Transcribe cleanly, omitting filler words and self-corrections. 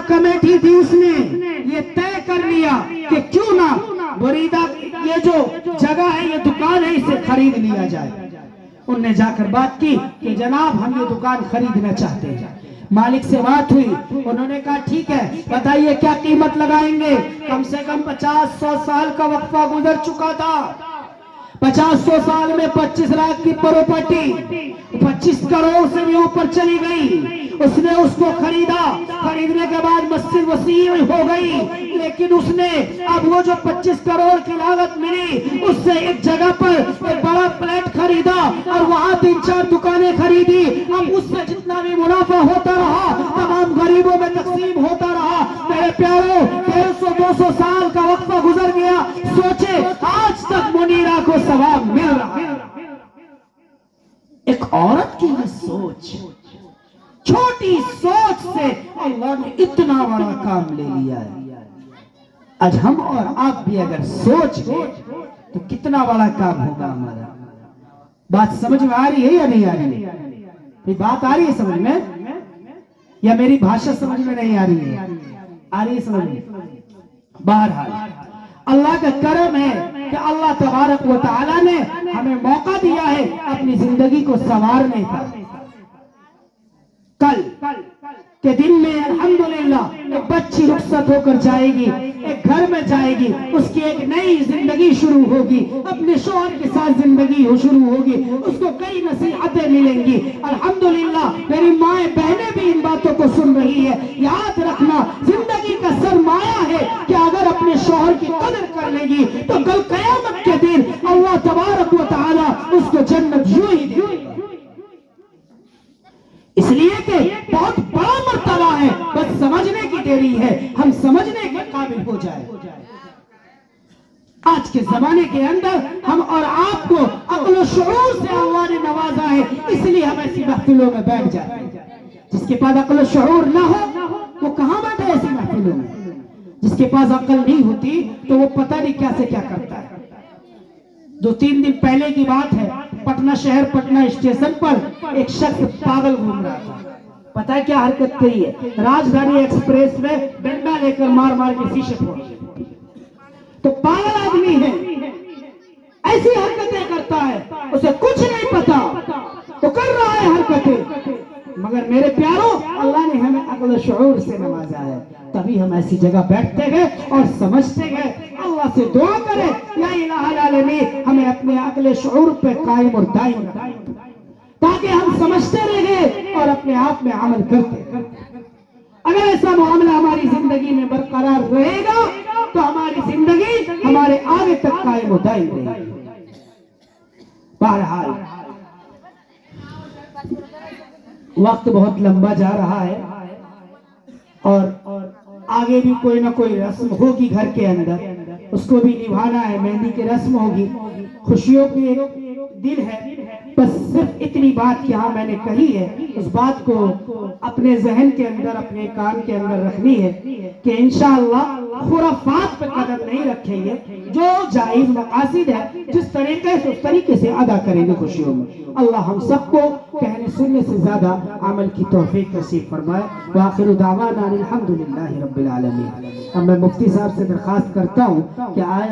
Committee تھی اس نے یہ طے کر لیا کہ کیوں نہ بریدہ یہ جو جگہ ہے یہ دکان ہے اسے خرید لیا جائے. انہوں نے جا کر بات کی کہ جناب ہم یہ دکان خریدنا چاہتے ہیں. مالک سے بات ہوئی, انہوں نے کہا ٹھیک ہے بتائیے کیا قیمت لگائیں گے. کم سے کم 50-100 سال کا وقفہ گزر چکا تھا. 50-100 سال میں 25 لاکھ کی پراپرٹی 25 کروڑ سے بھی اوپر چلی گئی. اس نے اس کو خریدا, خریدنے کے بعد مسجد وسیع ہو گئی, لیکن اس نے اب وہ جو 25 کروڑ کی لاگت ملی اس سے ایک جگہ پر ایک بڑا فلیٹ خریدا اور وہاں 3-4 دکانیں خریدی. اب اس سے جتنا بھی منافع ہوتا رہا تمام غریبوں میں تقسیم ہوتا رہا. میرے پیاروں 150-200 سال کا وقفہ گزر گیا. سوچے آج تک منیرہ کو ثواب مل رہا. ایک عورت کی سوچ, چھوٹی سوچ سے اللہ نے اتنا بڑا کام لے لیا ہے. آج ہم اور آپ بھی اگر سوچ لیں تو کتنا بڑا کام ہوگا ہمارا. بات سمجھ میں آ رہی ہے یا نہیں آ رہی ہے؟ بات آ رہی ہے سمجھ میں یا میری بھاشا سمجھ میں نہیں آ رہی ہے؟ آ رہی ہے سمجھ میں. بہرحال اللہ کا کرم ہے کہ اللہ تبارک و تعالی نے ہمیں موقع دیا ہے اپنی زندگی کو سنوارنے کا. کل کے دن میں الحمدللہ ایک بچی رخصت ہو کر جائے گی, ایک گھر میں جائے گی, اس کی ایک نئی زندگی شروع ہوگی, اپنے شوہر کے ساتھ زندگی شروع ہوگی, اس کو کئی نصیحتیں ملیں گی. الحمدللہ میری مائیں بہنیں بھی ان باتوں کو سن رہی ہے. یاد رکھنا زندگی کا سرمایہ ہے کہ اگر اپنے شوہر کی قدر کر لے گی تو کل قیامت کے دن اللہ تبارک و تعالی اس کو جنت یوں ہی دے گا. اس لیے کہ بہت بڑا مرتبہ ہے, بس سمجھنے کی دیری ہے, ہم سمجھنے کے قابل ہو جائے. آج کے زمانے کے اندر ہم اور آپ کو عقل و شعور سے اللہ نے نوازا ہے, اس لیے ہم ایسی محفلوں میں بیٹھ جاتے ہیں. جس کے پاس عقل و شعور نہ ہو وہ کہاں بیٹھے ایسی محفلوں میں. جس کے پاس عقل نہیں ہوتی تو وہ پتہ نہیں کیا سے کیا کرتا ہے. 2-3 دن پہلے کی بات ہے, پٹنہ شہر پٹنہ اسٹیشن پر ایک شخص پاگل گھوم رہا تھا. پتہ ہے کیا حرکت کی ہے؟ راجدھانی ایکسپریس میں ڈنڈا لے کر مار مار کے شیشے پھوڑ. تو پاگل آدمی ہے, ایسی حرکتیں کرتا ہے, اسے کچھ نہیں پتا, وہ کر رہا ہے حرکتیں. مگر میرے پیاروں اللہ نے ہمیں عقل و شعور سے نوازا ہے, تبھی ہم ایسی جگہ بیٹھتے گئے اور سمجھتے گئے. اللہ سے دعا کرے یا الہ العالمین ہمیں اپنے عقل شعور پہ قائم اور دائم رکھے تاکہ ہم سمجھتے رہیں اور اپنے آپ میں عمل کرتے. اگر ایسا معاملہ ہماری زندگی میں برقرار رہے گا تو ہماری زندگی ہمارے آگے تک قائم و دائم رہے گی. بہرحال وقت بہت لمبا جا رہا ہے اور آگے بھی کوئی نہ کوئی رسم ہوگی گھر کے اندر, اس کو بھی نبھانا ہے. مہندی کی رسم ہوگی, خوشیوں کی دن ہے. بس صرف اتنی بات یہاں میں نے کہی ہے, اس بات کو اپنے ذہن کے اندر اپنے کان کے اندر رکھنی ہے کہ انشاءاللہ خرافات پہ قدم نہیں رکھیں گے. جو جائز مقاصد ہے جس طریقے سے اس طریقے سے ادا کریں گے خوشیوں میں. اللہ ہم سب کو کہنے سننے سے زیادہ عمل کی توفیق نصیب فرمائے. وآخر دعوانا الحمدللہ رب العالمین. اب میں مفتی صاحب سے درخواست کرتا ہوں کہ آیا